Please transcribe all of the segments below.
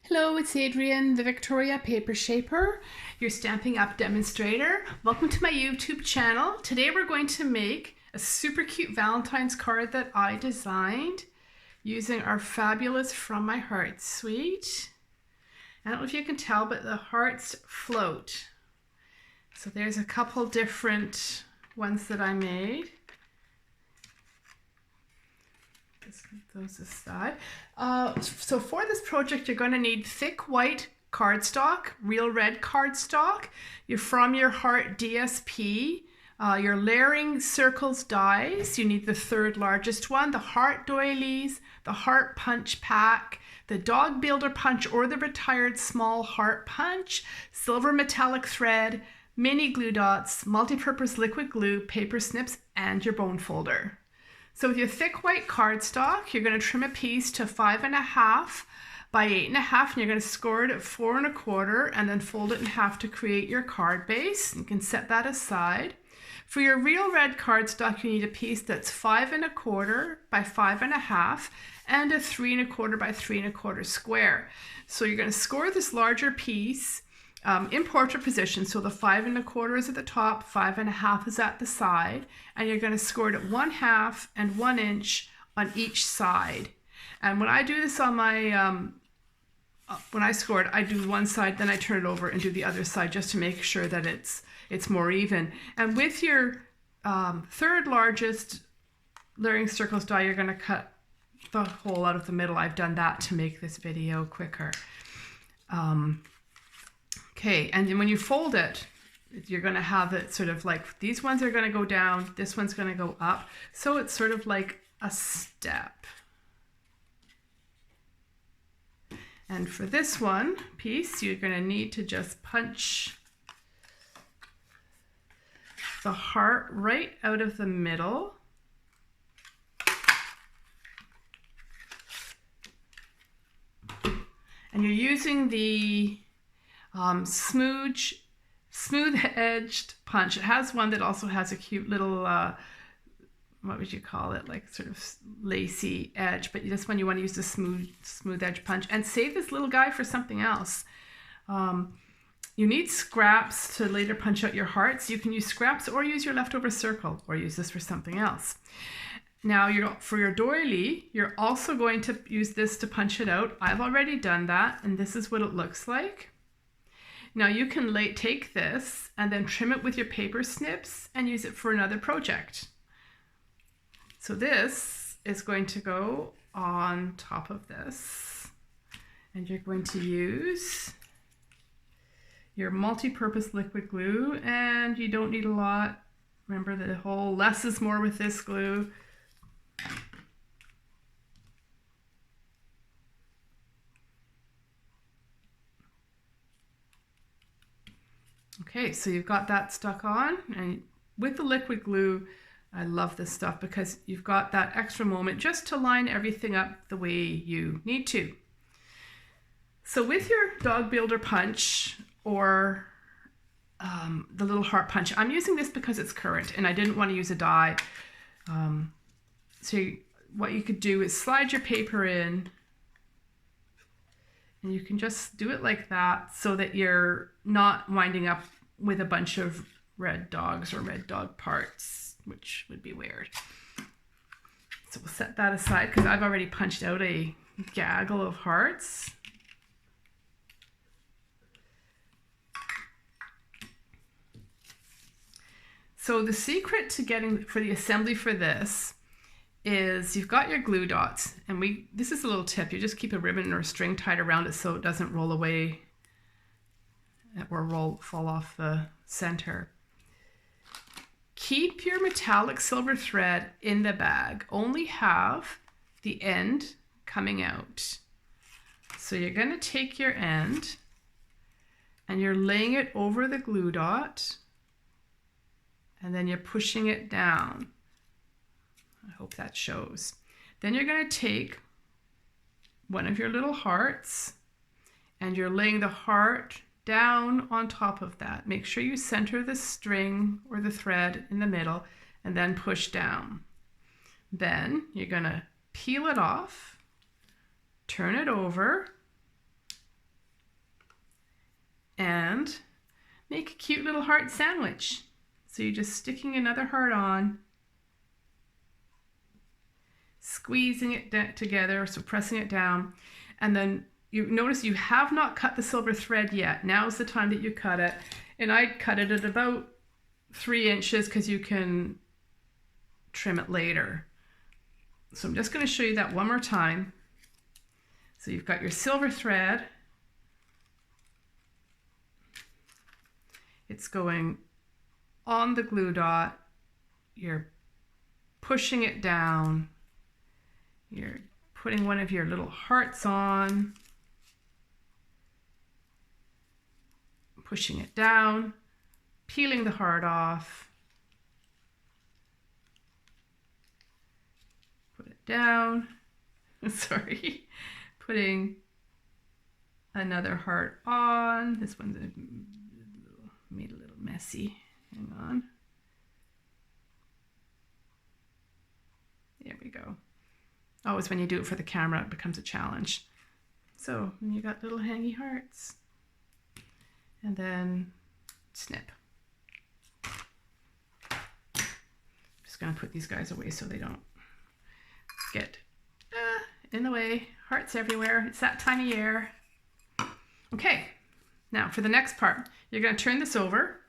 Hello, it's Adrienne, the Victoria Paper Shaper, your Stampin' Up! Demonstrator. Welcome to my YouTube channel. Today we're going to make a super cute Valentine's card that I designed using our fabulous From My Heart suite. I don't know if you can tell, but the hearts float. So there's a couple different ones that I made. Just put those aside. So for this project, you're going to need thick white cardstock, real red cardstock, your From Your Heart DSP, your layering circles dies. You need the third largest one, the heart doilies, the heart punch pack, the dog builder punch or the retired small heart punch, silver metallic thread, mini glue dots, multi-purpose liquid glue, paper snips, and your bone folder. So with your thick white cardstock, you're going to trim a piece to 5.5 by 8.5, and you're going to score it at 4.25 and then fold it in half to create your card base. You can set that aside. For your real red cardstock, you need a piece that's 5.25 by 5.5 and a 3.25 by 3.25 square. So you're going to score this larger piece in portrait position, so the 5.25 is at the top, 5.5 is at the side, and you're going to score it at 1/2 and 1 inch on each side. And when I do this on my, when I score it, I do one side, then I turn it over and do the other side just to make sure that it's more even. And with your third largest layering circles die, you're going to cut the hole out of the middle. I've done that to make this video quicker. Okay, and then when you fold it, you're going to have it sort of like, these ones are going to go down, this one's going to go up. So it's sort of like a step. And for this one piece, you're going to need to just punch the heart right out of the middle. And you're using the smooth edged punch. It has one that also has a cute little, what would you call it, like sort of lacy edge, but this one you want to use the smooth edge punch. And save this little guy for something else. You need scraps to later punch out your hearts. You can use scraps or use your leftover circle or use this for something else. Now for your doily, you're also going to use this to punch it out. I've already done that, and this is what it looks like. Now you can take this and then trim it with your paper snips and use it for another project. So this is going to go on top of this, and you're going to use your multi-purpose liquid glue, and you don't need a lot. Remember the whole less is more with this glue. Okay, so you've got that stuck on, and with the liquid glue, I love this stuff because you've got that extra moment just to line everything up the way you need to. So with your dog builder punch or the little heart punch, I'm using this because it's current and I didn't want to use a die. What you could do is slide your paper in, and you can just do it like that so that you're not winding up with a bunch of red dogs or red dog parts, which would be weird. So we'll set that aside because I've already punched out a gaggle of hearts. So the secret to getting for the assembly for this is you've got your glue dots, and this is a little tip. You just keep a ribbon or a string tied around it so it doesn't roll away or fall off the center. Keep your metallic silver thread in the bag. Only have the end coming out. So you're going to take your end and you're laying it over the glue dot, and then you're pushing it down. I hope that shows. Then you're going to take one of your little hearts and you're laying the heart down on top of that. Make sure you center the string or the thread in the middle and then push down. Then you're going to peel it off, turn it over, and make a cute little heart sandwich. So you're just sticking another heart on, squeezing it together, so pressing it down, and then you notice you have not cut the silver thread yet. Now's the time that you cut it. And I cut it at about 3 inches because you can trim it later. So I'm just going to show you that one more time. So you've got your silver thread. It's going on the glue dot. You're pushing it down. You're putting one of your little hearts on. Pushing it down, peeling the heart off, put it down, sorry, putting another heart on. This one's made a little messy, hang on. There we go. Always when you do it for the camera, it becomes a challenge. So you got little hangy hearts. And then snip. Just gonna put these guys away so they don't get in the way. Hearts everywhere. It's that time of year. Okay, now for the next part, you're gonna turn this over.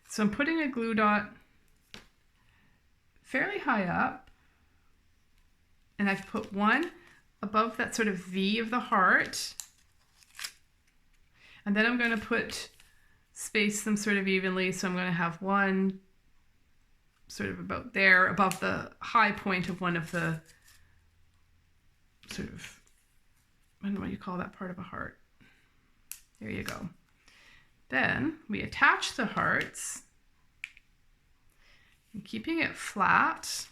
So I'm putting a glue dot fairly high up, and I've put one above that sort of V of the heart. And then I'm going to space them sort of evenly. So I'm going to have one sort of about there, above the high point of one of the sort of, I don't know what you call that part of a heart. There you go. Then we attach the hearts, and keeping it flat.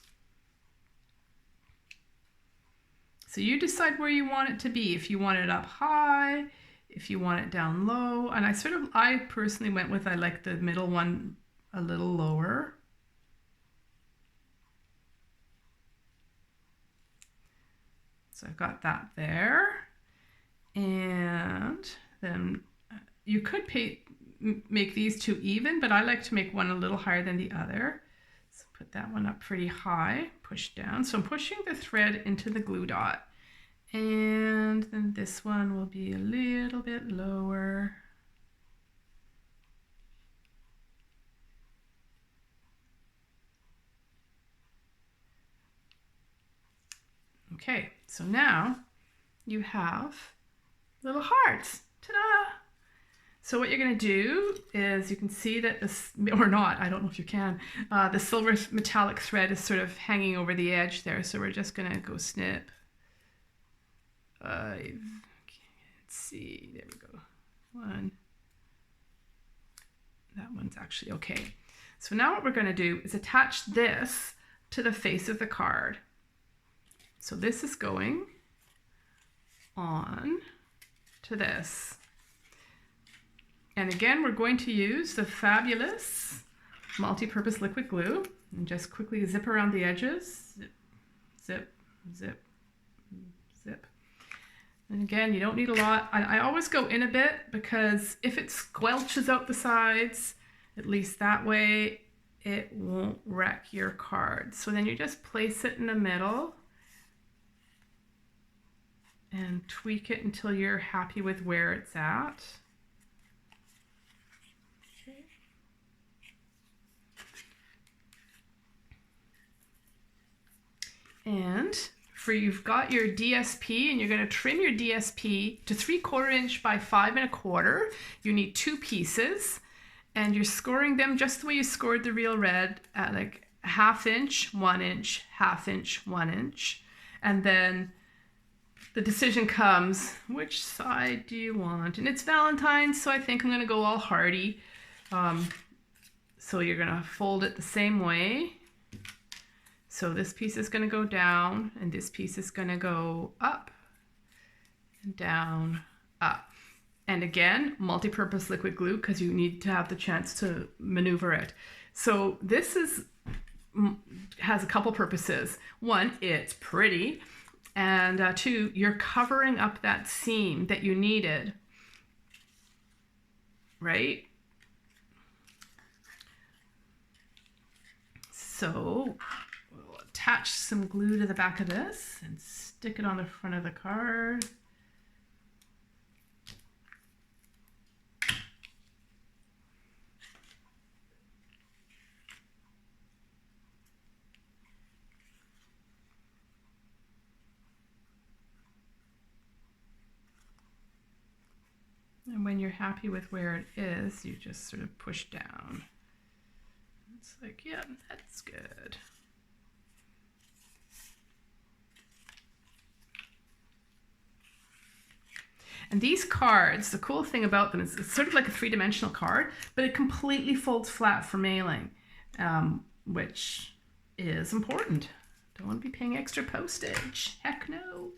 So you decide where you want it to be. If you want it up high, if you want it down low. And I personally went with, I like the middle one a little lower. So I've got that there. And then you could make these two even, but I like to make one a little higher than the other. So put that one up pretty high, push down. So I'm pushing the thread into the glue dot. And then this one will be a little bit lower. Okay, so now you have little hearts. Ta-da! So what you're going to do is, you can see that this, or not, I don't know if you can, the silver metallic thread is sort of hanging over the edge there. So we're just going to go snip. Let's see, there we go. One. That one's actually okay. So now what we're going to do is attach this to the face of the card. So this is going on to this. And again, we're going to use the fabulous multi-purpose liquid glue and just quickly zip around the edges. Zip, zip, zip, zip. And again, you don't need a lot. I always go in a bit, because if it squelches out the sides, at least that way, it won't wreck your card. So then you just place it in the middle and tweak it until you're happy with where it's at. Okay. And you've got your DSP, and you're going to trim your DSP to 3/4 inch by 5 1/4. You need 2 pieces, and you're scoring them just the way you scored the real red, at like 1/2 inch, 1 inch, 1/2 inch, 1 inch. And then the decision comes, which side do you want? And it's Valentine, so I think I'm going to go all hearty. So you're going to fold it the same way. So this piece is going to go down, and this piece is going to go up and down, up. And again, multi-purpose liquid glue, because you need to have the chance to maneuver it. So this has a couple purposes. One, it's pretty. And 2, you're covering up that seam that you needed right? So we'll attach some glue to the back of this and stick it on the front of the card. And when you're happy with where it is, you just sort of push down. It's like, yeah, that's good. And these cards, the cool thing about them is it's sort of like a three-dimensional card, but it completely folds flat for mailing, which is important. Don't want to be paying extra postage. Heck no.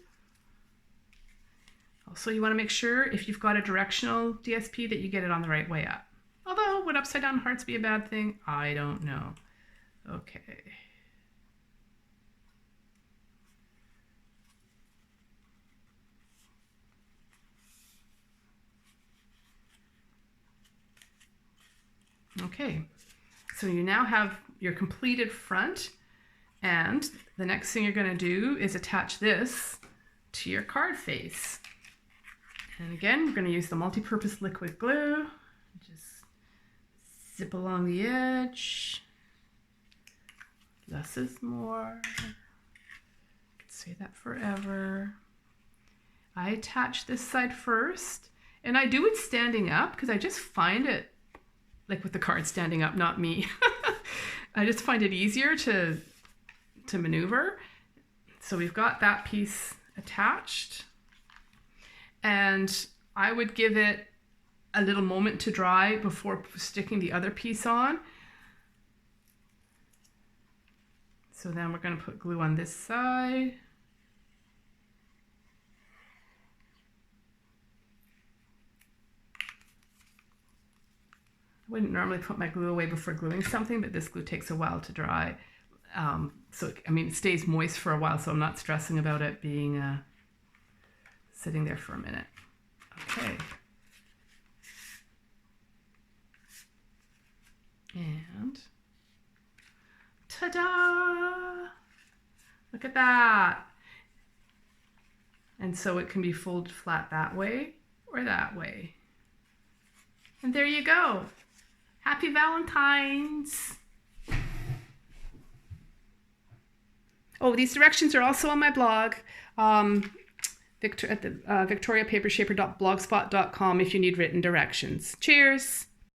Also, you want to make sure if you've got a directional DSP that you get it on the right way up. Although, would upside down hearts be a bad thing? I don't know. Okay. Okay, so you now have your completed front, and the next thing you're going to do is attach this to your card face. And again, we're going to use the multi-purpose liquid glue. Just zip along the edge. Less is more. I could say that forever. I attach this side first, and I do it standing up because I just find it, like with the card standing up, not me. I just find it easier to maneuver. So we've got that piece attached. And I would give it a little moment to dry before sticking the other piece on. So then we're going to put glue on this side. I wouldn't normally put my glue away before gluing something, but this glue takes a while to dry. So, I mean, it stays moist for a while, so I'm not stressing about it being sitting there for a minute. Okay. And ta-da! Look at that. And so it can be folded flat that way or that way. And there you go. Happy Valentine's. Oh, these directions are also on my blog. Victoriapapershaper.blogspot.com if you need written directions. Cheers!